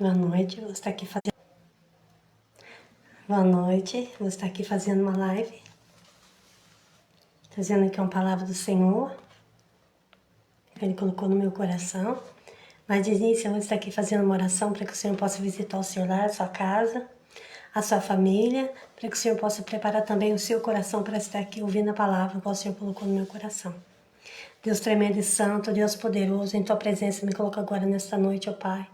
Boa noite, você está aqui fazendo. Boa noite, você está aqui fazendo uma live, trazendo aqui uma palavra do Senhor, que Ele colocou no meu coração. Mas de início, você está aqui fazendo uma oração para que o Senhor possa visitar o seu lar, a sua casa, a sua família, para que o Senhor possa preparar também o seu coração para estar aqui ouvindo a palavra que o Senhor colocou no meu coração. Deus tremendo e santo, Deus poderoso, em Tua presença me coloca agora nesta noite, ó Pai,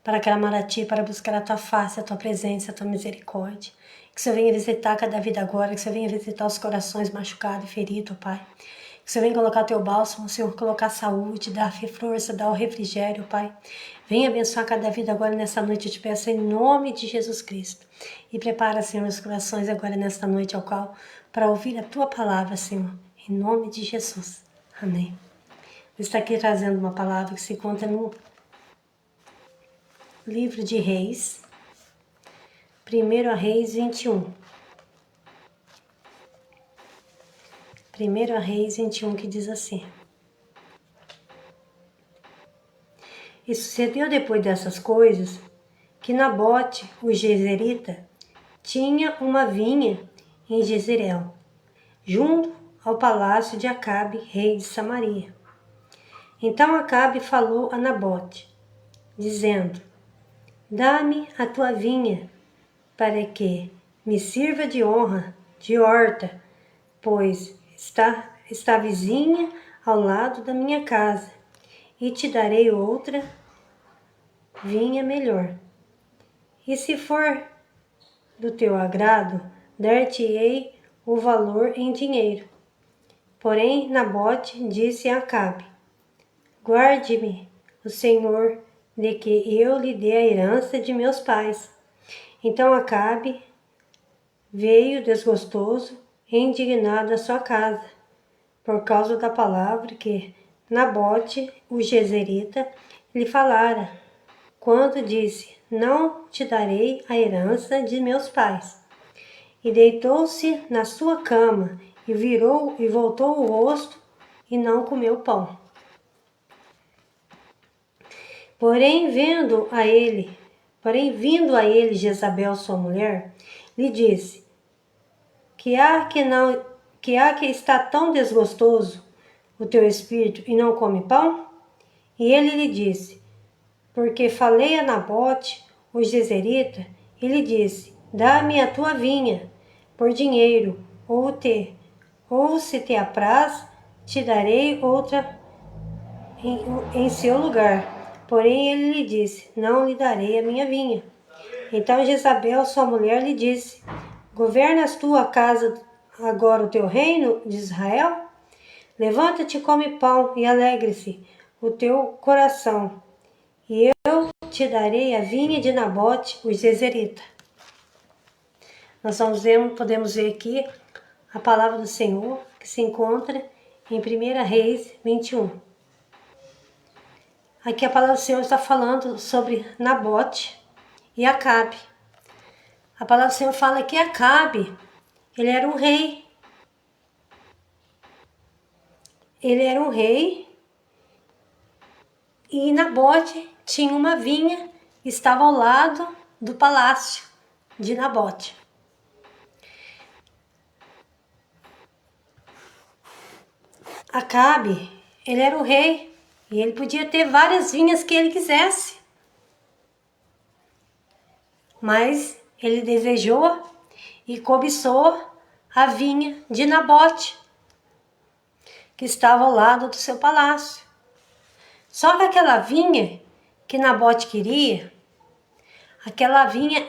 para clamar a Ti, para buscar a Tua face, a Tua presença, a Tua misericórdia. Que o Senhor venha visitar cada vida agora, que o Senhor venha visitar os corações machucados e feridos, ó Pai. Que o Senhor venha colocar Teu bálsamo, o Senhor colocar saúde, dar força, dar o refrigério, Pai. Venha abençoar cada vida agora nessa noite, eu te peço em nome de Jesus Cristo. E prepara, Senhor, os corações agora nesta noite, ao qual, para ouvir a Tua palavra, Senhor, em nome de Jesus. Amém. Eu estou aqui trazendo uma palavra que se encontra no livro de Reis, 1 Reis 21. 1 Reis 21, que diz assim: E sucedeu depois dessas coisas, que Nabote, o jezreelita, tinha uma vinha em Jezreel, junto ao palácio de Acabe, rei de Samaria. Então Acabe falou a Nabote, dizendo: Dá-me a tua vinha, para que me sirva de honra, de horta, pois está vizinha ao lado da minha casa, e te darei outra vinha melhor. E se for do teu agrado, dar-te-ei o valor em dinheiro. Porém, Nabote disse a Acabe: Guarde-me o Senhor de que eu lhe dê a herança de meus pais. Então Acabe veio desgostoso e indignado à sua casa, por causa da palavra que Nabote, o jezreelita, lhe falara, quando disse: Não te darei a herança de meus pais. E deitou-se na sua cama e voltou o rosto e não comeu pão. Porém, vindo a ele Jezabel, sua mulher, lhe disse: que está tão desgostoso o teu espírito e não come pão? E ele lhe disse: porque falei a Nabote, o jezreelita, e lhe disse: dá-me a tua vinha por dinheiro, ou se te apraz, te darei outra em seu lugar. Porém ele lhe disse: não lhe darei a minha vinha. Então Jezabel, sua mulher, lhe disse: governas tu a casa agora o teu reino de Israel? Levanta-te e come pão, e alegre-se o teu coração, e eu te darei a vinha de Nabote, o jezreelita. Nós podemos ver aqui a palavra do Senhor, que se encontra em 1 Reis 21. Aqui a palavra do Senhor está falando sobre Nabote e Acabe. A palavra do Senhor fala que Acabe, ele era um rei. Ele era um rei e Nabote tinha uma vinha, estava ao lado do palácio de Nabote. Acabe, ele era o rei e ele podia ter várias vinhas que ele quisesse. Mas ele desejou e cobiçou a vinha de Nabote, que estava ao lado do seu palácio. Só que aquela vinha que Nabote queria, aquela vinha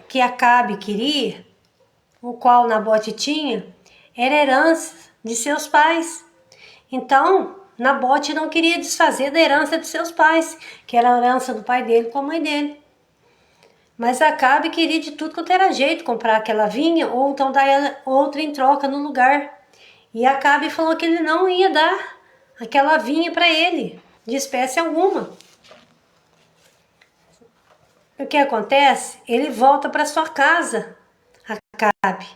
que Acabe queria, o qual Nabote tinha, era herança de seus pais. Então, Nabote não queria desfazer da herança de seus pais, que era a herança do pai dele com a mãe dele. Mas Acabe queria de tudo quanto era jeito comprar aquela vinha, ou então dar ela outra em troca no lugar. E Acabe falou que ele não ia dar aquela vinha para ele, de espécie alguma. O que acontece? Ele volta para sua casa, Acabe,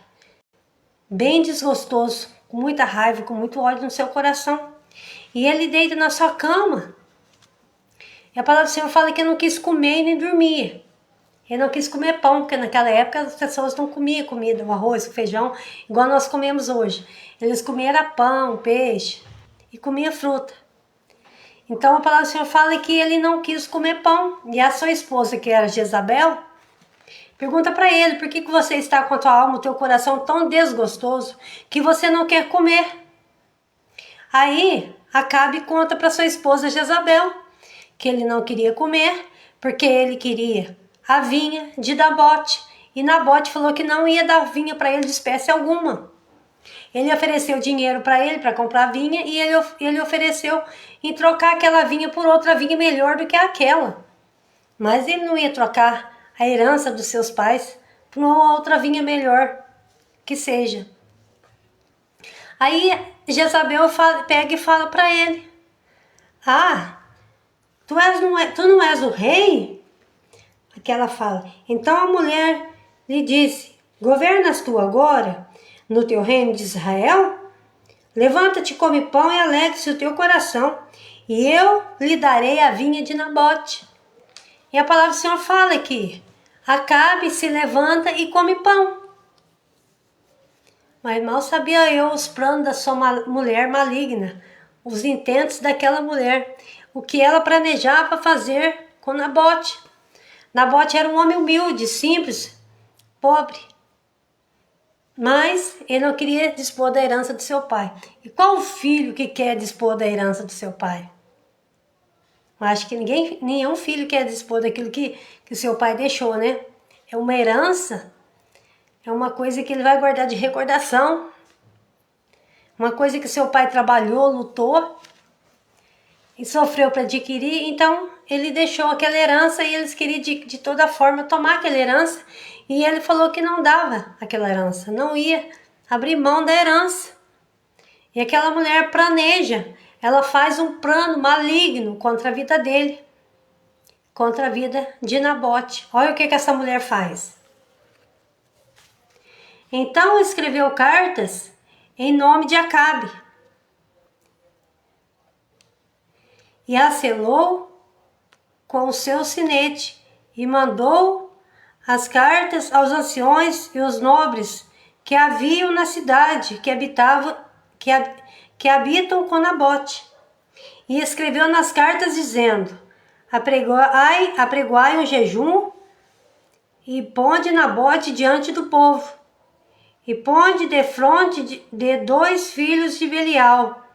bem desgostoso, com muita raiva, com muito ódio no seu coração. E ele deita na sua cama. E a palavra do Senhor fala que ele não quis comer e nem dormir. Ele não quis comer pão, porque naquela época as pessoas não comiam comida, o arroz, o feijão, igual nós comemos hoje. Eles comiam era pão, peixe e comiam fruta. Então a palavra do Senhor fala que ele não quis comer pão. E a sua esposa, que era Jezabel, pergunta para ele, por que você está com a tua alma, o teu coração tão desgostoso que você não quer comer? Aí Acabe conta para sua esposa Jezabel que ele não queria comer porque ele queria a vinha de Nabote. E Nabote falou que não ia dar vinha para ele de espécie alguma. Ele ofereceu dinheiro para ele para comprar vinha e ele ofereceu em trocar aquela vinha por outra vinha melhor do que aquela. Mas ele não ia trocar a herança dos seus pais por uma outra vinha melhor que seja. Aí Jezabel pega e fala para ele: ah, tu não és o rei? Que ela fala. Então a mulher lhe disse: governas tu agora no teu reino de Israel? Levanta-te, come pão e alegre-se o teu coração, e eu lhe darei a vinha de Nabote. E a palavra do Senhor fala que Acabe se levanta e come pão. Mas mal sabia eu os planos da sua mulher maligna, os intentos daquela mulher, o que ela planejava fazer com Nabote. Nabote era um homem humilde, simples, pobre. Mas ele não queria dispor da herança do seu pai. E qual filho que quer dispor da herança do seu pai? Eu acho que nenhum filho quer dispor daquilo que seu pai deixou, né? É uma herança, é uma coisa que ele vai guardar de recordação. Uma coisa que seu pai trabalhou, lutou e sofreu para adquirir, então ele deixou aquela herança e eles queriam de toda forma tomar aquela herança, e ele falou que não dava aquela herança, não ia abrir mão da herança. E aquela mulher planeja, ela faz um plano maligno contra a vida dele, contra a vida de Nabote. Olha o que essa mulher faz. Então escreveu cartas em nome de Acabe e a selou com o seu sinete e mandou as cartas aos anciões e os nobres que haviam na cidade, que habitam com Nabote. E escreveu nas cartas dizendo: apregoai um jejum e ponde Nabote diante do povo, e ponde defronte de 2 filhos de Belial,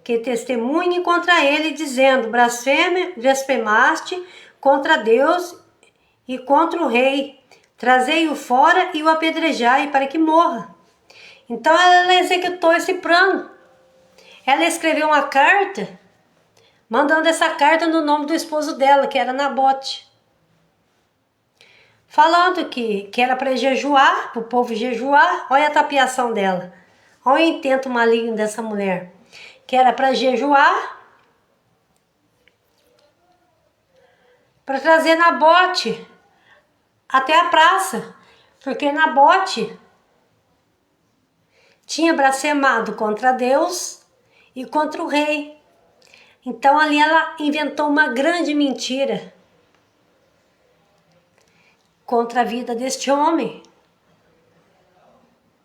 que testemunhe contra ele, dizendo: blasfemaste contra Deus e contra o rei, trazei-o fora e o apedrejai para que morra. Então ela executou esse plano. Ela escreveu uma carta, mandando essa carta no nome do esposo dela, que era Nabote, falando que era para jejuar, para o povo jejuar. Olha a tapiação dela, olha o intento maligno dessa mulher, que era para jejuar, para trazer Nabote até a praça, porque Nabote tinha blasfemado contra Deus e contra o rei. Então ali ela inventou uma grande mentira contra a vida deste homem,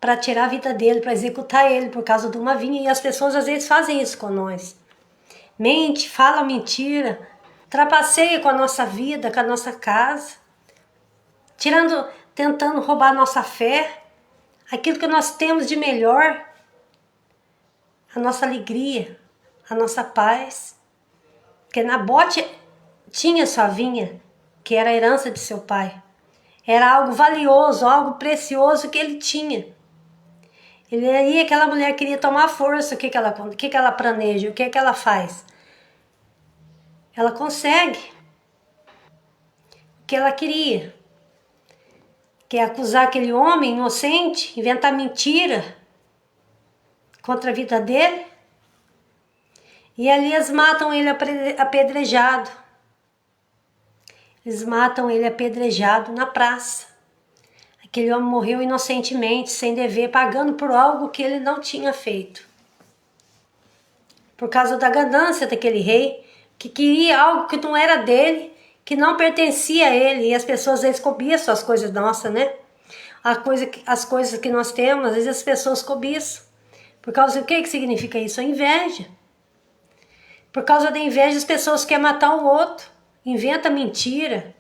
para tirar a vida dele, para executar ele por causa de uma vinha. E as pessoas às vezes fazem isso com nós. Mente, fala mentira, trapaceia com a nossa vida, com a nossa casa, tentando roubar a nossa fé, aquilo que nós temos de melhor, a nossa alegria, a nossa paz. Porque Nabote tinha sua vinha, que era a herança de seu pai. Era algo valioso, algo precioso que ele tinha. E aí aquela mulher queria tomar força. O que ela planeja? O que ela faz? Ela consegue o que ela queria, que é acusar aquele homem inocente, inventar mentira contra a vida dele. E ali eles matam ele apedrejado. Eles matam ele apedrejado na praça. Aquele homem morreu inocentemente, sem dever, pagando por algo que ele não tinha feito. Por causa da ganância daquele rei, que queria algo que não era dele, que não pertencia a ele. E as pessoas às vezes cobiçam as coisas nossas, né? As coisas que nós temos, às vezes as pessoas cobiçam. Por causa do que significa isso? A inveja. Por causa da inveja, as pessoas querem matar o outro, inventa mentira.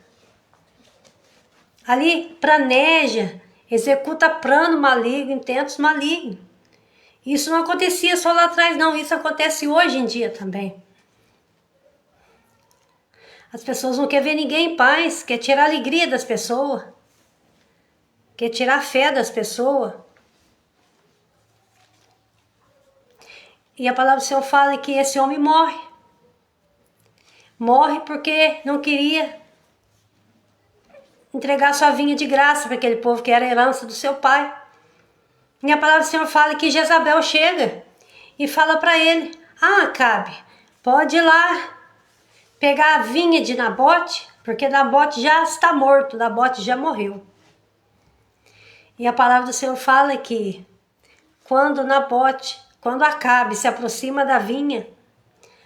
Ali planeja, executa plano maligno, intentos malignos. Isso não acontecia só lá atrás, não. Isso acontece hoje em dia também. As pessoas não querem ver ninguém em paz, quer tirar a alegria das pessoas, quer tirar a fé das pessoas. E a palavra do Senhor fala que esse homem morre. Morre porque não queria entregar sua vinha de graça para aquele povo que era a herança do seu pai. E a palavra do Senhor fala que Jezabel chega e fala para ele: Acabe, pode ir lá pegar a vinha de Nabote, porque Nabote já está morto, Nabote já morreu. E a palavra do Senhor fala que quando Acabe se aproxima da vinha,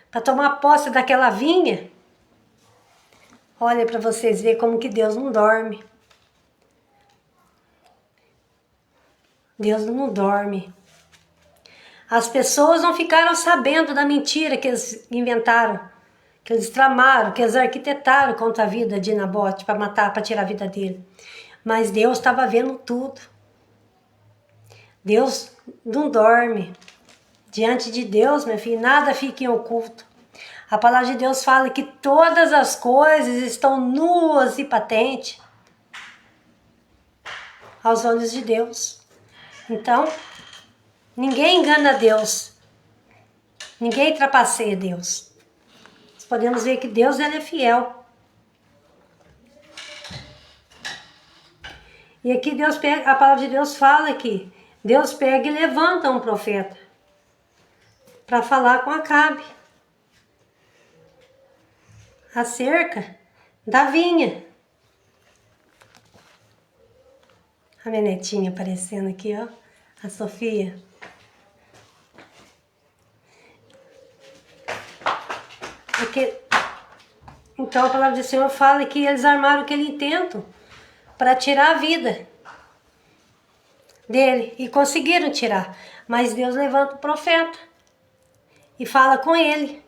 para tomar posse daquela vinha, olha para vocês verem como que Deus não dorme. Deus não dorme. As pessoas não ficaram sabendo da mentira que eles inventaram, que eles tramaram, que eles arquitetaram contra a vida de Nabote para matar, para tirar a vida dele. Mas Deus estava vendo tudo. Deus não dorme. Diante de Deus, meu filho, nada fica em oculto. A palavra de Deus fala que todas as coisas estão nuas e patentes aos olhos de Deus. Então, ninguém engana Deus. Ninguém trapaceia Deus. Nós podemos ver que Deus ele é fiel. E aqui a palavra de Deus fala que Deus pega e levanta um profeta para falar com Acabe acerca da vinha. A minha netinha aparecendo aqui, ó, a Sofia. Então a palavra do Senhor fala que eles armaram aquele intento para tirar a vida dele e conseguiram tirar. Mas Deus levanta o profeta e fala com ele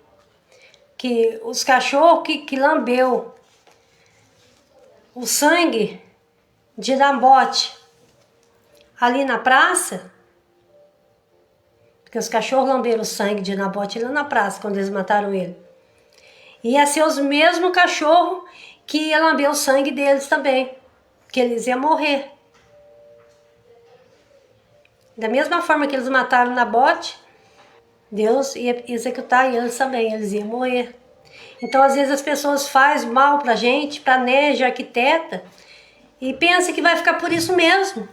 que os cachorros que lambeu o sangue de Nabote ali na praça, porque os cachorros lamberam o sangue de Nabote lá na praça quando eles mataram ele, ia ser os mesmos cachorros que ia lamber o sangue deles também, que eles iam morrer. Da mesma forma que eles mataram Nabote, Deus ia executar eles também, eles iam morrer. Então, às vezes, as pessoas fazem mal pra gente, planeja, arquiteta, e pensa que vai ficar por isso mesmo.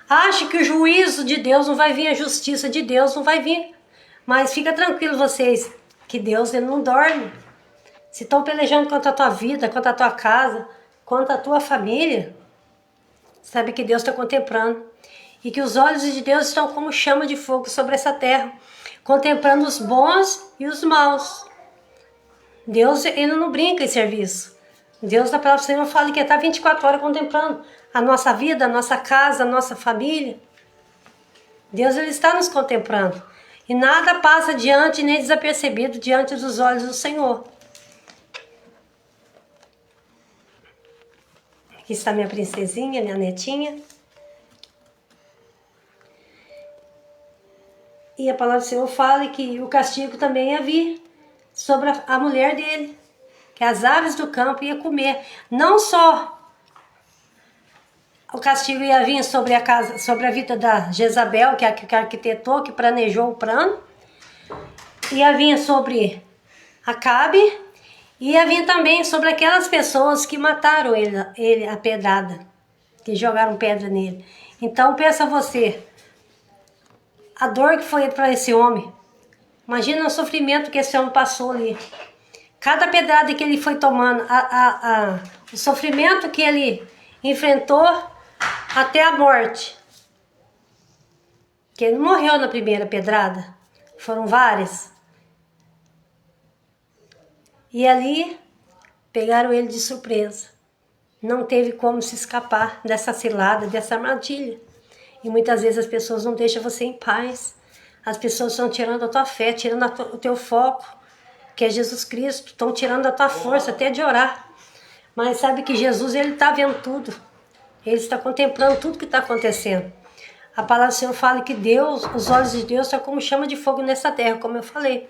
Acha que o juízo de Deus não vai vir, a justiça de Deus não vai vir. Mas fica tranquilo vocês, que Deus ele não dorme. Se estão pelejando contra a tua vida, contra a tua casa, contra a tua família, sabe que Deus está contemplando. E que os olhos de Deus estão como chama de fogo sobre essa terra, contemplando os bons e os maus. Deus ele não brinca em serviço. Deus, na palavra do Senhor, fala que está 24 horas contemplando a nossa vida, a nossa casa, a nossa família. Deus ele está nos contemplando. E nada passa diante nem desapercebido diante dos olhos do Senhor. Aqui está minha princesinha, minha netinha. E a palavra do Senhor fala que o castigo também ia vir sobre a mulher dele, que as aves do campo iam comer. Não só o castigo ia vir sobre a casa, sobre a vida da Jezabel, que arquitetou, que planejou o plano, ia vir sobre Acabe, e ia vir também sobre aquelas pessoas que mataram ele a pedrada, que jogaram pedra nele. Então pensa você, a dor que foi para esse homem. Imagina o sofrimento que esse homem passou ali. Cada pedrada que ele foi tomando, o sofrimento que ele enfrentou até a morte. Que ele não morreu na primeira pedrada, foram várias. E ali pegaram ele de surpresa. Não teve como se escapar dessa cilada, dessa armadilha. E muitas vezes as pessoas não deixam você em paz. As pessoas estão tirando a tua fé, tirando o teu foco, que é Jesus Cristo. Estão tirando a tua força até de orar. Mas sabe que Jesus, ele está vendo tudo. Ele está contemplando tudo que está acontecendo. A palavra do Senhor fala que Deus, os olhos de Deus são como chama de fogo nessa terra, como eu falei.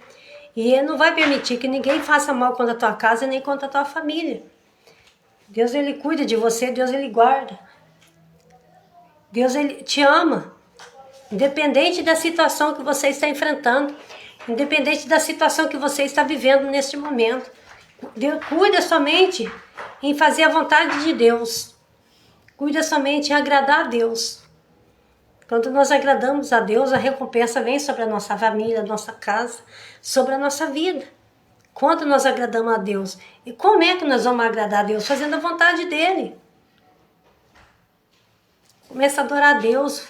E Ele não vai permitir que ninguém faça mal contra a tua casa, nem contra a tua família. Deus, Ele cuida de você, Deus, Ele guarda. Deus, Ele te ama. Independente da situação que você está enfrentando, independente da situação que você está vivendo neste momento. Deus cuida somente em fazer a vontade de Deus. Cuida somente em agradar a Deus. Quando nós agradamos a Deus, a recompensa vem sobre a nossa família, a nossa casa, sobre a nossa vida. Quando nós agradamos a Deus. E como é que nós vamos agradar a Deus? Fazendo a vontade dEle. Começa a adorar a Deus.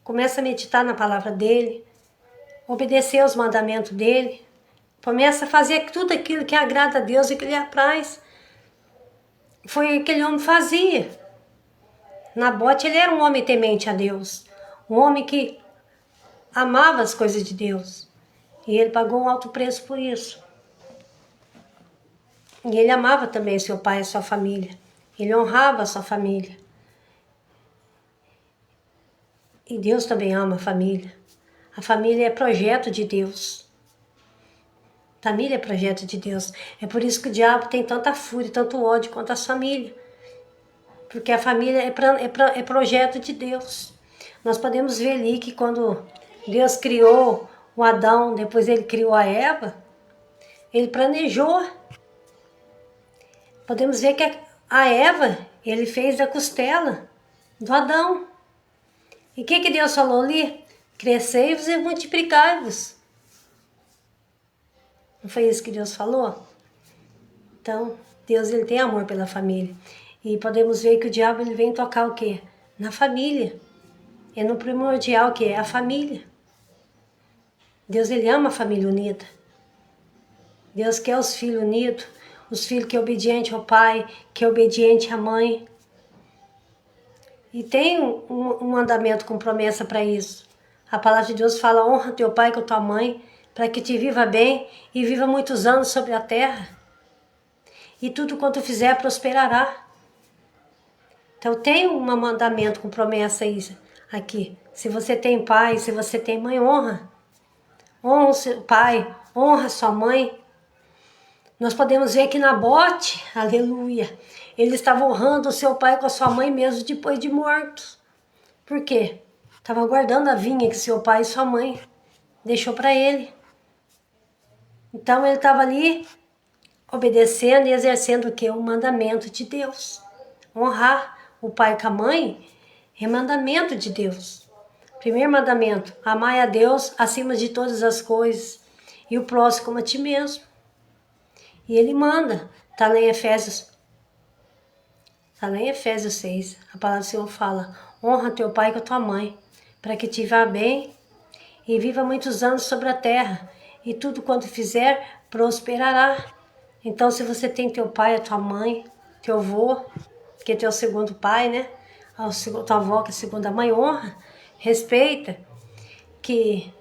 Começa a meditar na palavra dEle. Obedecer aos mandamentos dEle. Começa a fazer tudo aquilo que agrada a Deus e que lhe apraz. Foi o que aquele homem fazia. Nabote, ele era um homem temente a Deus. Um homem que amava as coisas de Deus. E ele pagou um alto preço por isso. E ele amava também seu pai e sua família. Ele honrava a sua família. E Deus também ama a família. A família é projeto de Deus. A família é projeto de Deus. É por isso que o diabo tem tanta fúria, tanto ódio contra a família. Porque a família é projeto de Deus. Nós podemos ver ali que quando Deus criou o Adão, depois ele criou a Eva, ele planejou. Podemos ver que a Eva, ele fez a costela do Adão. E o que Deus falou ali? Crescei-vos e multiplicai-vos. Não foi isso que Deus falou? Então, Deus, ele tem amor pela família. E podemos ver que o diabo, ele vem tocar o quê? Na família. É no primordial, que é a família. Deus, ele ama a família unida. Deus quer os filhos unidos. Os filhos que é obediente ao pai, que é obediente à mãe. E tem um mandamento com promessa para isso. A palavra de Deus fala, honra teu pai com tua mãe, para que te viva bem e viva muitos anos sobre a terra. E tudo quanto fizer prosperará. Então tem um mandamento com promessa aqui. Se você tem pai, se você tem mãe, honra. Honra o seu pai, honra sua mãe. Nós podemos ver que Nabote, aleluia, ele estava honrando o seu pai com a sua mãe mesmo depois de mortos. Por quê? Estava guardando a vinha que seu pai e sua mãe deixou para ele. Então ele estava ali obedecendo e exercendo o quê? O mandamento de Deus. Honrar o pai com a mãe é mandamento de Deus. Primeiro mandamento, amai a Deus acima de todas as coisas e o próximo como a ti mesmo. E ele manda, está lá em Efésios 6, a palavra do Senhor fala, honra teu pai com a tua mãe, para que te vá bem e viva muitos anos sobre a terra, e tudo quanto fizer prosperará. Então se você tem teu pai, a tua mãe, teu avô, que é teu segundo pai, né? A tua avó, que é a segunda mãe, honra, respeita, que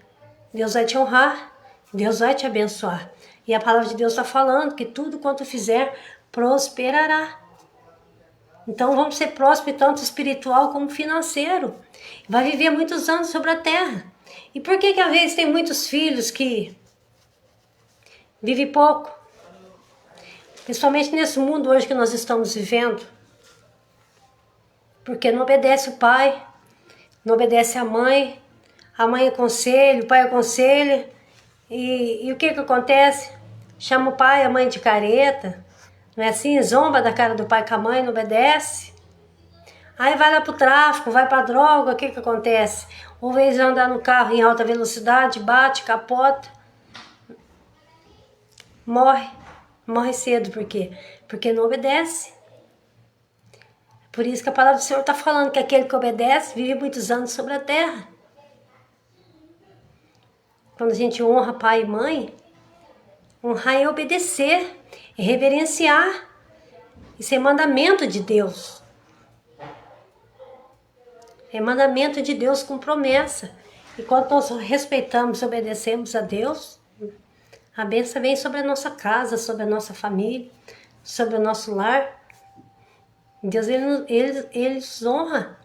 Deus vai te honrar, Deus vai te abençoar. E a palavra de Deus está falando que tudo quanto fizer prosperará. Então vamos ser prósperos tanto espiritual como financeiro. Vai viver muitos anos sobre a terra. E por que às vezes tem muitos filhos que vivem pouco? Principalmente nesse mundo hoje que nós estamos vivendo. Porque não obedece o pai, não obedece a mãe aconselha, o pai aconselha. E o que acontece? Chama o pai e a mãe de careta, não é assim? Zomba da cara do pai com a mãe, não obedece. Aí vai lá pro tráfico, vai pra droga, o que acontece? Ou vez andar no carro em alta velocidade, bate, capota, morre cedo. Por quê? Porque não obedece. Por isso que a palavra do Senhor está falando que aquele que obedece vive muitos anos sobre a terra. Quando a gente honra pai e mãe, Honrar é obedecer, é reverenciar. Isso é mandamento de Deus. É mandamento de Deus com promessa. E quando nós respeitamos e obedecemos a Deus, a bênção vem sobre a nossa casa, sobre a nossa família, sobre o nosso lar. Deus, ele nos honra.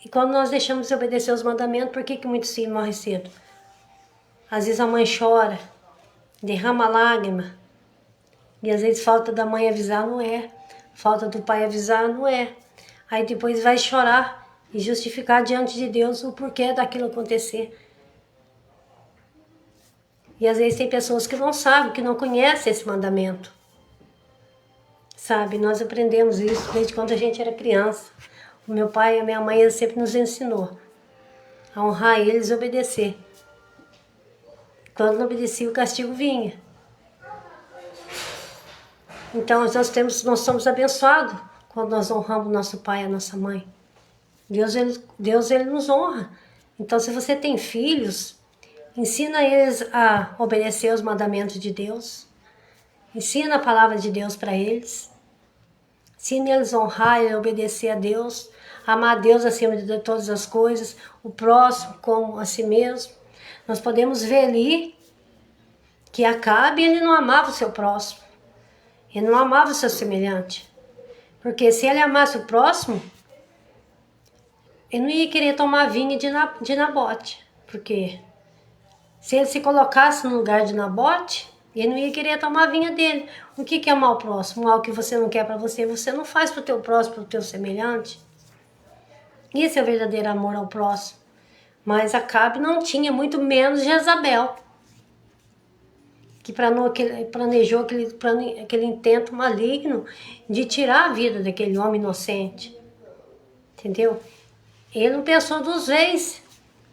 E quando nós deixamos de obedecer os mandamentos, por que muitos filhos morrem cedo? Às vezes a mãe chora, derrama lágrima. E às vezes falta da mãe avisar, não é. Falta do pai avisar, não é. Aí depois vai chorar e justificar diante de Deus o porquê daquilo acontecer. E às vezes tem pessoas que não sabem, que não conhecem esse mandamento. Sabe, nós aprendemos isso desde quando a gente era criança. O meu pai e a minha mãe sempre nos ensinou a honrar eles e obedecer. Quando não obedecia, o castigo vinha. Então nós somos abençoados quando nós honramos nosso pai e a nossa mãe. Deus ele nos honra. Então se você tem filhos, ensina eles a obedecer os mandamentos de Deus. Ensina a palavra de Deus para eles. Ensina eles a honrar e obedecer a Deus. Amar a Deus acima de todas as coisas. O próximo como a si mesmo. Nós podemos ver ali que Acabe, ele não amava o seu próximo. Ele não amava o seu semelhante. Porque se ele amasse o próximo, ele não ia querer tomar vinho de Nabote. Porque se ele se colocasse no lugar de Nabote, ele não ia querer tomar a vinha dele. O que é amar o próximo? Algo que você não quer para você, você não faz para o teu próximo, para o teu semelhante. Esse é o verdadeiro amor ao próximo. Mas Acabe não tinha, muito menos Jezabel, que planejou aquele intento maligno de tirar a vida daquele homem inocente. Entendeu? Ele não pensou 2 vezes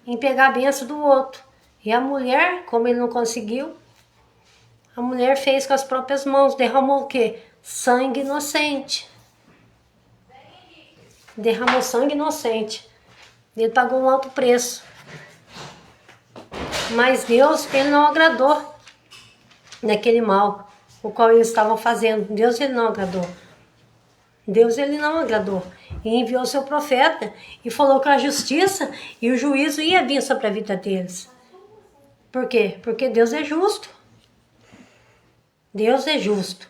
em pegar a bênção do outro. E a mulher, como ele não conseguiu, a mulher fez com as próprias mãos, derramou o quê? Sangue inocente. Derramou sangue inocente. Ele pagou um alto preço. Mas Deus, ele não agradou naquele mal, o qual eles estavam fazendo. Deus, ele não agradou. Deus, ele não agradou. E enviou seu profeta e falou que a justiça e o juízo ia vir sobre a vida deles. Por quê? Porque Deus é justo. Deus é justo.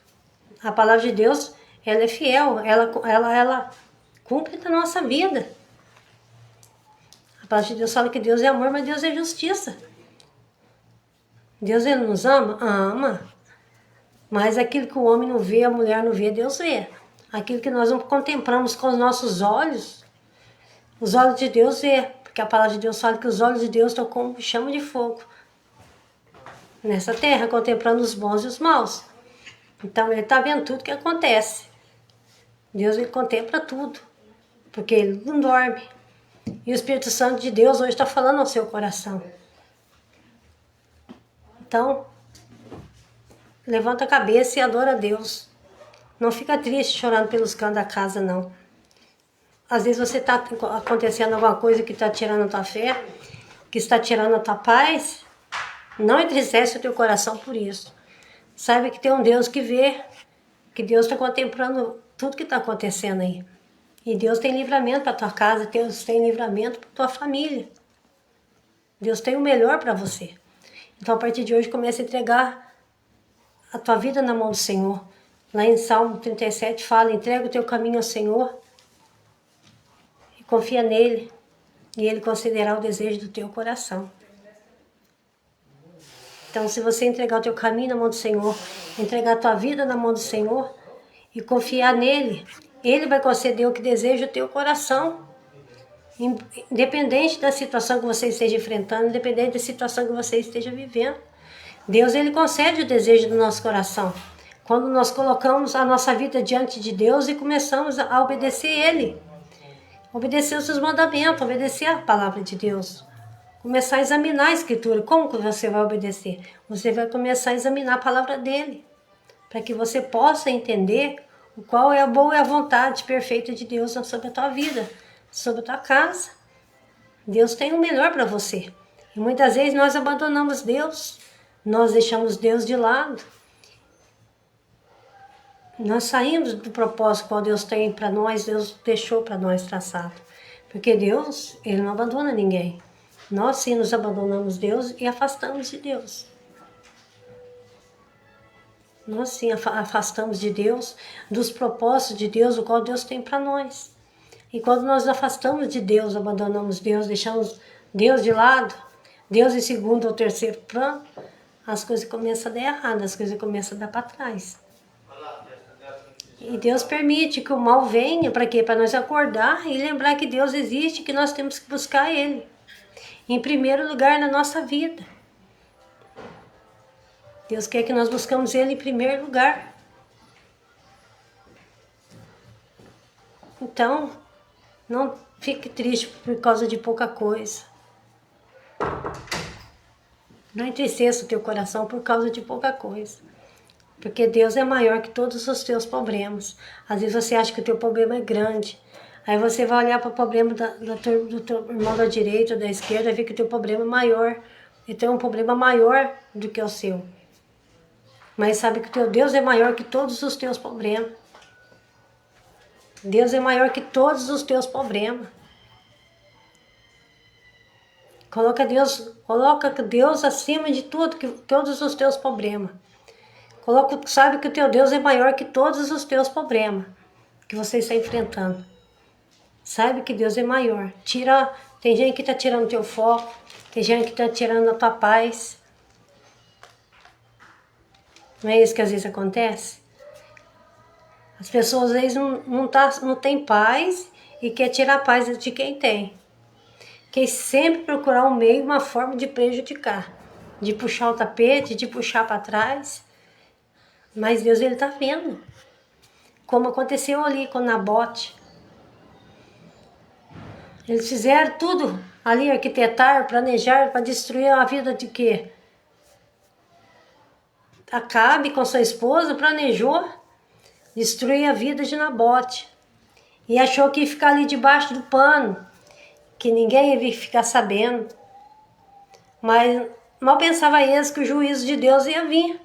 A palavra de Deus, ela é fiel. Ela cumpre na nossa vida. A palavra de Deus fala que Deus é amor, mas Deus é justiça. Deus, ele nos ama? Ama. Mas aquilo que o homem não vê, a mulher não vê, Deus vê. Aquilo que nós não contemplamos com os nossos olhos, os olhos de Deus vê. Porque a palavra de Deus fala que os olhos de Deus estão como chama de fogo nessa terra, contemplando os bons e os maus. Então ele está vendo tudo que acontece. Deus, ele contempla tudo, porque ele não dorme. E o Espírito Santo de Deus hoje está falando ao seu coração. Então, levanta a cabeça e adora a Deus. Não fica triste chorando pelos cantos da casa, não. Às vezes você está acontecendo alguma coisa que está tirando a tua fé, que está tirando a tua paz. Não entristece o teu coração por isso. Saiba que tem um Deus que vê, que Deus está contemplando tudo que está acontecendo aí. E Deus tem livramento para tua casa, Deus tem livramento para tua família. Deus tem o melhor para você. Então, a partir de hoje, comece a entregar a tua vida na mão do Senhor. Lá em Salmo 37 fala, entrega o teu caminho ao Senhor e confia nele, e ele concederá o desejo do teu coração. Então, se você entregar o teu caminho na mão do Senhor, entregar a tua vida na mão do Senhor e confiar nele, ele vai conceder o que deseja o teu coração. Independente da situação que você esteja enfrentando, independente da situação que você esteja vivendo. Deus, ele concede o desejo do nosso coração. Quando nós colocamos a nossa vida diante de Deus e começamos a obedecer ele. Obedecer os seus mandamentos, obedecer a palavra de Deus. Começar a examinar a Escritura. Como que você vai obedecer? Você vai começar a examinar a palavra dele. Para que você possa entender qual é a boa e a vontade perfeita de Deus sobre a tua vida, sobre a tua casa. Deus tem o melhor para você. E muitas vezes nós abandonamos Deus. nós deixamos Deus de lado. Nós saímos do propósito que Deus tem para nós, Deus deixou para nós traçado. Porque Deus, Ele não abandona ninguém. Nós sim nos abandonamos Deus e afastamos de Deus. Nós sim afastamos de Deus, dos propósitos de Deus, o qual Deus tem para nós. E quando nós nos afastamos de Deus, abandonamos Deus, deixamos Deus de lado, Deus em segundo ou terceiro plano, as coisas começam a dar errado, as coisas começam a dar para trás. E Deus permite que o mal venha, para quê? Para nós acordar e lembrar que Deus existe, que nós temos que buscar Ele. Em primeiro lugar na nossa vida. Deus quer que nós buscamos Ele em primeiro lugar. Então, não fique triste por causa de pouca coisa. Não entristeça o teu coração por causa de pouca coisa. Porque Deus é maior que todos os teus problemas. Às vezes você acha que o teu problema é grande. Aí você vai olhar para o problema do teu irmão da direita ou da esquerda e ver que o teu problema é maior. Então é um problema maior do que o seu. Mas sabe que o teu Deus é maior que todos os teus problemas. Deus é maior que todos os teus problemas. Coloca Deus acima de tudo, que todos os teus problemas. Sabe que o teu Deus é maior que todos os teus problemas que você está enfrentando. Sabe que Deus é maior. Tem gente que está tirando o teu foco, tem gente que está tirando a tua paz. Não é isso que às vezes acontece? As pessoas às vezes não têm paz e quer tirar a paz de quem tem. Quer sempre procurar um meio, uma forma de prejudicar. De puxar o tapete, de puxar para trás. Mas Deus, Ele está vendo. Como aconteceu ali com Nabote. Eles fizeram tudo ali, arquitetar, planejar para destruir a vida de quê? Acabe com sua esposa planejou destruir a vida de Nabote. E achou que ia ficar ali debaixo do pano, que ninguém ia ficar sabendo. Mas mal pensava eles que o juízo de Deus ia vir.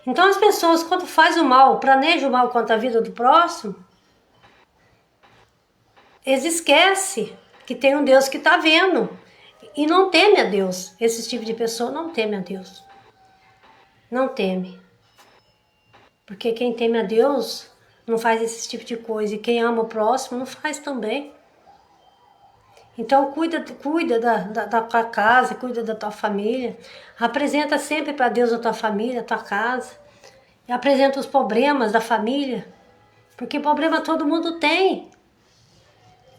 Então as pessoas, quando faz o mal, planejam o mal contra a vida do próximo, eles esquecem que tem um Deus que está vendo e não teme a Deus. Esse tipo de pessoa não teme a Deus. Não teme. Porque quem teme a Deus não faz esse tipo de coisa. E quem ama o próximo não faz também. Então cuida da tua casa, cuida da tua família. Apresenta sempre para Deus a tua família, a tua casa. E apresenta os problemas da família. Porque problema todo mundo tem.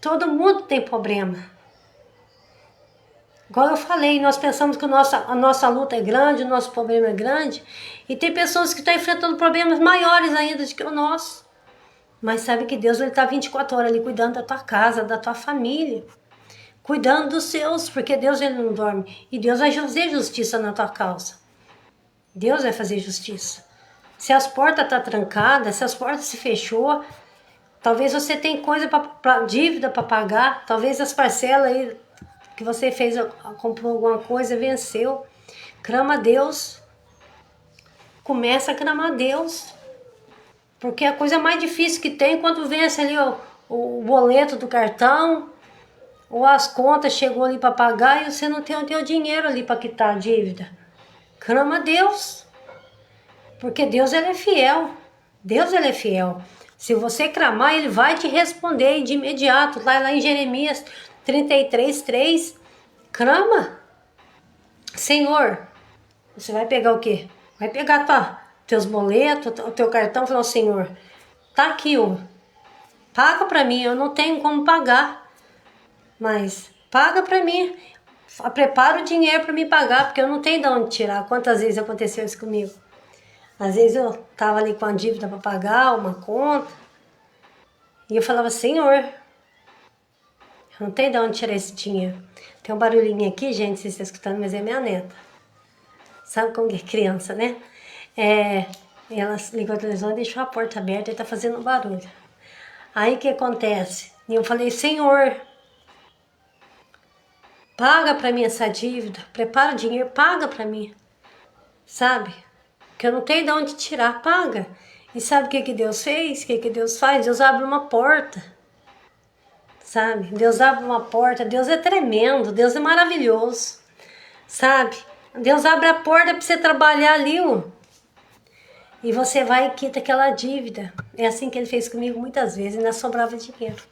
Todo mundo tem problema. Igual eu falei, nós pensamos que a nossa luta é grande, o nosso problema é grande. E tem pessoas que estão enfrentando problemas maiores ainda do que o nosso. Mas sabe que Deus está 24 horas ali cuidando da tua casa, da tua família. Cuidando dos seus, porque Deus ele não dorme. E Deus vai fazer justiça na tua causa. Deus vai fazer justiça. Se as portas estão trancadas, se as portas se fechou, talvez você tenha coisa dívida para pagar, talvez as parcelas aí que você fez, comprou alguma coisa, venceu. Clama a Deus. Começa a clamar a Deus. Porque a coisa mais difícil que tem quando vence ali o boleto do cartão, ou as contas chegou ali para pagar e você não tem o teu dinheiro ali para quitar a dívida. Clama a Deus. Porque Deus ele é fiel. Deus ele é fiel. Se você clamar, ele vai te responder de imediato. Lá em Jeremias 33:3, clama. Senhor, você vai pegar o quê? Vai pegar teus boletos, o teu cartão e falar, Senhor, tá aqui, paga para mim, eu não tenho como pagar, mas paga para mim, prepara o dinheiro para me pagar, porque eu não tenho de onde tirar. Quantas vezes aconteceu isso comigo? Às vezes eu tava ali com a dívida para pagar, uma conta, e eu falava, Senhor, eu não tenho de onde tirar esse dinheiro. Tem um barulhinho aqui, gente, vocês estão escutando, mas é minha neta. Sabe como que é criança, né? E ela ligou a televisão e deixou a porta aberta e tá fazendo um barulho. Aí o que acontece? E eu falei, Senhor, paga para mim essa dívida, prepara o dinheiro, paga para mim. sabe? Que eu não tenho de onde tirar, paga. E sabe o que Deus fez? O que Deus faz? Deus abre uma porta, sabe? Deus abre uma porta, Deus é tremendo, Deus é maravilhoso, sabe? Deus abre a porta para você trabalhar ali, ó. E você vai e quita aquela dívida. É assim que Ele fez comigo muitas vezes, e ainda sobrava dinheiro.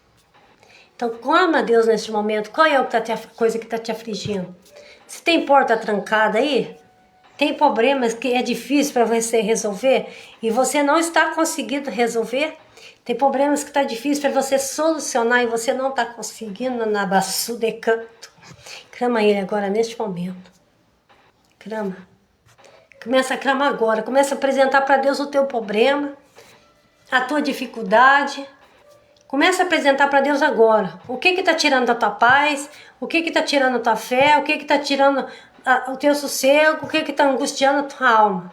Então, clama a Deus neste momento. Qual é a coisa que está te afligindo? Se tem porta trancada aí, tem problemas que é difícil para você resolver e você não está conseguindo resolver, tem problemas que está difícil para você solucionar e você não está conseguindo na baçu de canto. Clama Ele agora neste momento. Clama. Começa a clamar agora. Começa a apresentar para Deus o teu problema, a tua dificuldade. Começa a apresentar para Deus agora. O que está tirando a tua paz? O que está tirando a tua fé? O que está tirando o teu sossego? O que está angustiando a tua alma?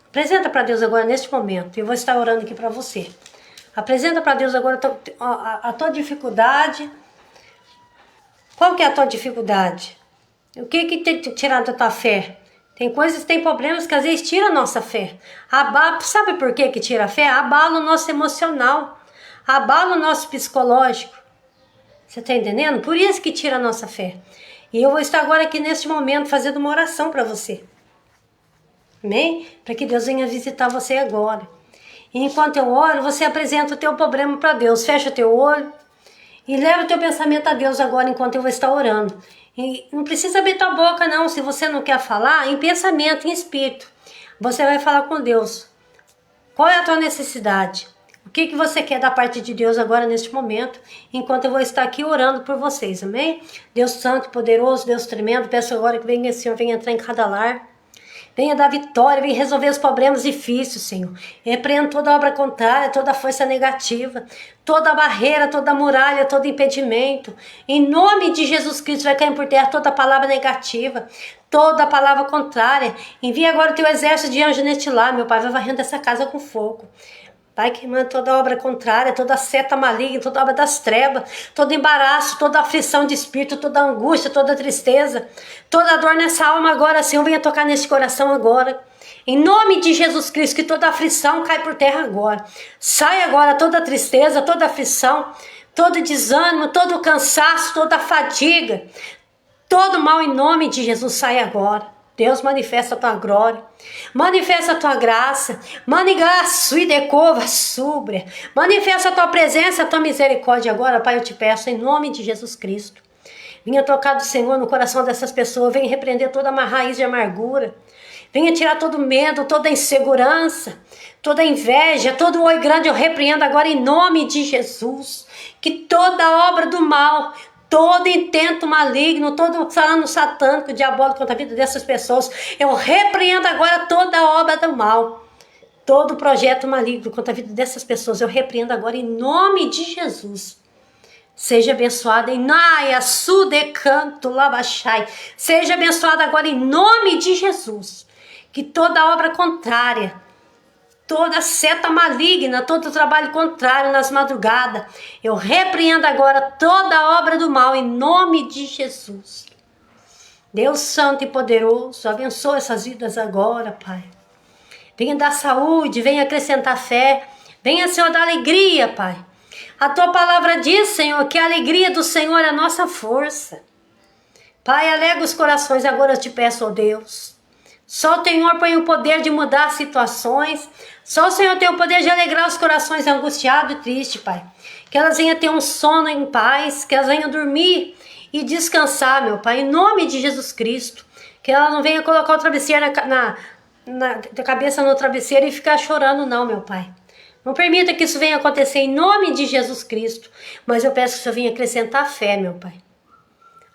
Apresenta para Deus agora neste momento. Eu vou estar orando aqui para você. Apresenta para Deus agora a tua dificuldade. Qual que é a tua dificuldade? O que tem tirado a tua fé? Tem coisas, tem problemas que às vezes tiram a nossa fé. Sabe por que tira a fé? Abala o nosso emocional. Abala o nosso psicológico. Você está entendendo? Por isso que tira a nossa fé. E eu vou estar agora aqui neste momento fazendo uma oração para você. Amém? Para que Deus venha visitar você agora. E enquanto eu oro, você apresenta o teu problema para Deus. Fecha o teu olho e leva o teu pensamento a Deus agora enquanto eu vou estar orando. E não precisa abrir tua boca não. Se você não quer falar, em pensamento, em espírito. Você vai falar com Deus. Qual é a tua necessidade? O que você quer da parte de Deus agora neste momento, enquanto eu vou estar aqui orando por vocês, amém? Deus santo, poderoso, Deus tremendo, peço agora que venha, Senhor, venha entrar em cada lar. Venha dar vitória, venha resolver os problemas difíceis, Senhor. Repreendo toda obra contrária, toda força negativa, toda barreira, toda muralha, todo impedimento. Em nome de Jesus Cristo vai cair por terra toda palavra negativa, toda palavra contrária. Envia agora o teu exército de anjos neste lar, meu Pai, vai varrendo essa casa com fogo. Pai, que manda toda obra contrária, toda seta maligna, toda obra das trevas, todo embaraço, toda aflição de espírito, toda angústia, toda tristeza, toda dor nessa alma agora, Senhor, venha tocar nesse coração agora. Em nome de Jesus Cristo, que toda aflição cai por terra agora. Sai agora toda tristeza, toda aflição, todo desânimo, todo cansaço, toda fadiga, todo mal em nome de Jesus sai agora. Deus, manifesta a tua glória, manifesta a tua graça, manifesta a tua presença, a tua misericórdia agora, Pai, eu te peço em nome de Jesus Cristo. Venha tocar do Senhor no coração dessas pessoas, venha repreender toda uma raiz de amargura, venha tirar todo medo, toda insegurança, toda inveja, todo oi grande eu repreendo agora em nome de Jesus. Que toda obra do mal, todo intento maligno, todo plano satânico, diabólico contra a vida dessas pessoas, eu repreendo agora toda obra do mal, todo projeto maligno contra a vida dessas pessoas, eu repreendo agora em nome de Jesus. Seja abençoada em Naia, Sudecanto, Labachai. Seja abençoada agora em nome de Jesus. Que toda obra contrária, toda seta maligna, todo trabalho contrário nas madrugadas, eu repreendo agora toda obra do mal em nome de Jesus. Deus santo e poderoso, abençoa essas vidas agora, Pai. Venha dar saúde, venha acrescentar fé, venha, Senhor, dar alegria, Pai. A tua palavra diz, Senhor, que a alegria do Senhor é a nossa força. Pai, alega os corações agora, eu te peço, ó Deus. Só o Senhor põe o poder de mudar situações. Só o Senhor tem o poder de alegrar os corações angustiados e tristes, Pai. Que elas venham ter um sono em paz, que elas venham dormir e descansar, meu Pai, em nome de Jesus Cristo. Que ela não venha colocar o travesseiro na cabeça no travesseiro e ficar chorando, não, meu Pai. Não permita que isso venha acontecer em nome de Jesus Cristo. Mas eu peço que o Senhor venha acrescentar a fé, meu Pai.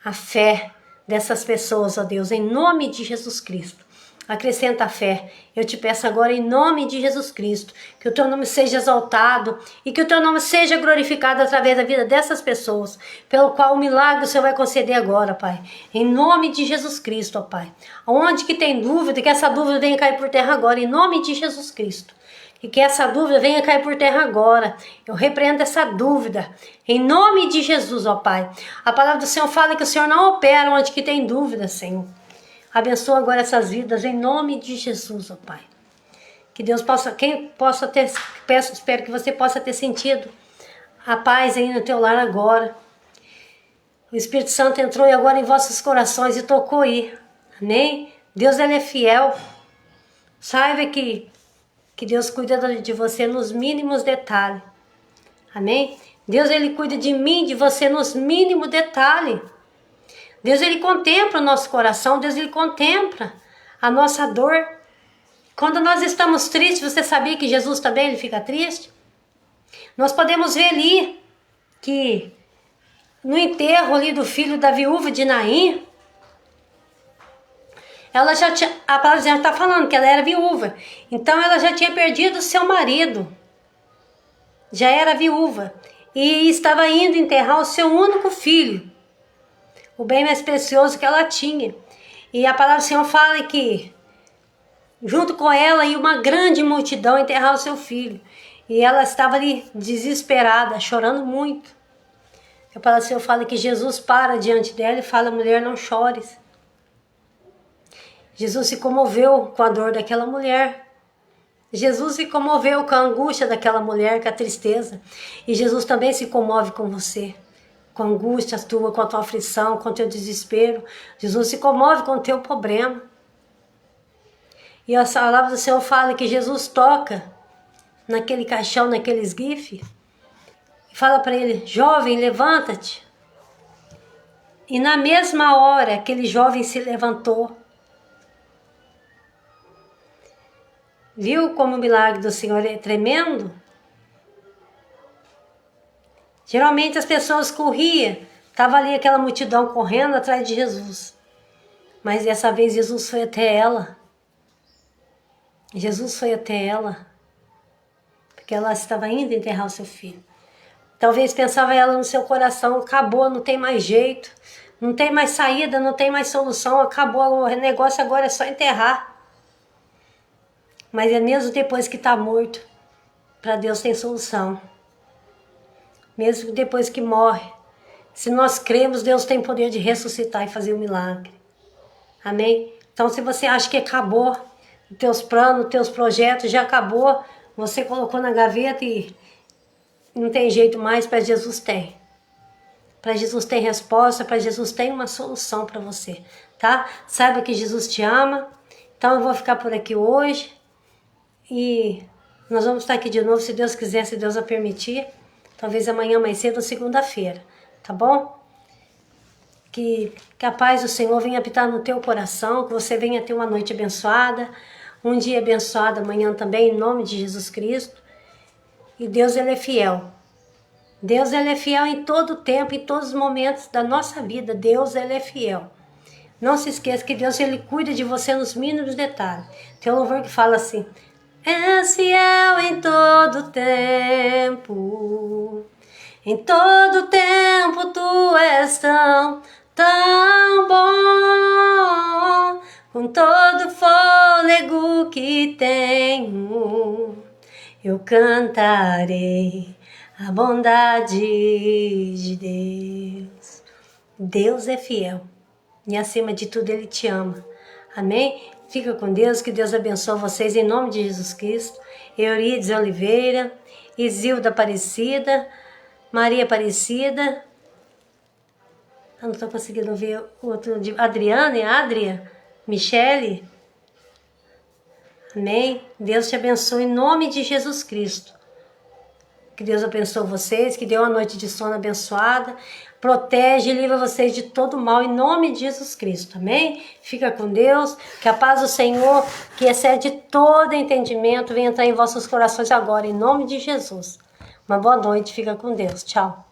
A fé dessas pessoas, ó Deus, em nome de Jesus Cristo. Acrescenta a fé. Eu te peço agora em nome de Jesus Cristo, que o teu nome seja exaltado e que o teu nome seja glorificado através da vida dessas pessoas, pelo qual o milagre o Senhor vai conceder agora, Pai. Em nome de Jesus Cristo, ó Pai. Onde que tem dúvida, que essa dúvida venha cair por terra agora, em nome de Jesus Cristo. E que essa dúvida venha cair por terra agora. Eu repreendo essa dúvida. Em nome de Jesus, ó Pai. A palavra do Senhor fala que o Senhor não opera onde que tem dúvida, Senhor. Abençoa agora essas vidas em nome de Jesus, ó Pai. Que Deus possa, espero que você possa ter sentido a paz aí no teu lar agora. O Espírito Santo entrou agora em vossos corações e tocou aí. Amém? Deus, Ele é fiel. Saiba que Deus cuida de você nos mínimos detalhes. Amém? Deus, Ele cuida de mim, de você nos mínimos detalhes. Deus, Ele contempla o nosso coração. Deus, Ele contempla a nossa dor. Quando nós estamos tristes, você sabia que Jesus também ele fica triste? Nós podemos ver ali que no enterro ali do filho da viúva de Naim, ela já tinha, a palavra já está falando que ela era viúva. Então ela já tinha perdido seu marido. Já era viúva. E estava indo enterrar o seu único filho. O bem mais precioso que ela tinha. E a palavra do Senhor fala que junto com ela ia uma grande multidão enterrar o seu filho. E ela estava ali desesperada, chorando muito. A palavra do Senhor fala que Jesus para diante dela e fala: mulher, não chores. Jesus se comoveu com a dor daquela mulher. Jesus se comoveu com a angústia daquela mulher, com a tristeza. E Jesus também se comove com você. Com a angústia tua, com a tua aflição, com o teu desespero. Jesus se comove com o teu problema. E a palavra do Senhor fala que Jesus toca naquele caixão, naquele esguife, e fala para ele: jovem, levanta-te. E na mesma hora aquele jovem se levantou. Viu como o milagre do Senhor é tremendo? Geralmente as pessoas corriam, estava ali aquela multidão correndo atrás de Jesus. Mas dessa vez Jesus foi até ela. Jesus foi até ela, porque ela estava indo enterrar o seu filho. Talvez pensava ela no seu coração: acabou, não tem mais jeito, não tem mais saída, não tem mais solução, acabou, o negócio agora é só enterrar. Mas é mesmo depois que está morto, para Deus tem solução. Mesmo depois que morre, se nós cremos, Deus tem poder de ressuscitar e fazer um milagre. Amém? Então se você acha que acabou, os teus planos, os teus projetos já acabou, você colocou na gaveta e não tem jeito mais, para Jesus tem. Para Jesus tem resposta, para Jesus tem uma solução para você, tá? Saiba que Jesus te ama. Então eu vou ficar por aqui hoje e nós vamos estar aqui de novo, se Deus quiser, se Deus a permitir. Talvez amanhã mais cedo ou segunda-feira, tá bom? Que a paz do Senhor venha habitar no teu coração, que você venha ter uma noite abençoada, um dia abençoado amanhã também, em nome de Jesus Cristo. E Deus, Ele é fiel. Deus, Ele é fiel em todo tempo, em todos os momentos da nossa vida. Deus, Ele é fiel. Não se esqueça que Deus, Ele cuida de você nos mínimos detalhes. Tem um louvor que fala assim: és fiel em todo tempo. Em todo tempo tu és tão bom. Com todo fôlego que tenho, eu cantarei a bondade de Deus. Deus é fiel e acima de tudo Ele te ama. Amém? Fica com Deus, que Deus abençoe vocês em nome de Jesus Cristo. Eurides Oliveira, Isilda Aparecida, Maria Aparecida. Eu não estou conseguindo ver o outro. Adriana e Adria, Michele. Amém? Deus te abençoe em nome de Jesus Cristo. Que Deus abençoe vocês, que dê uma noite de sono abençoada. Protege e livra vocês de todo mal em nome de Jesus Cristo. Amém? Fica com Deus. Que a paz do Senhor, que excede todo entendimento, venha entrar em vossos corações agora, em nome de Jesus. Uma boa noite. Fica com Deus. Tchau.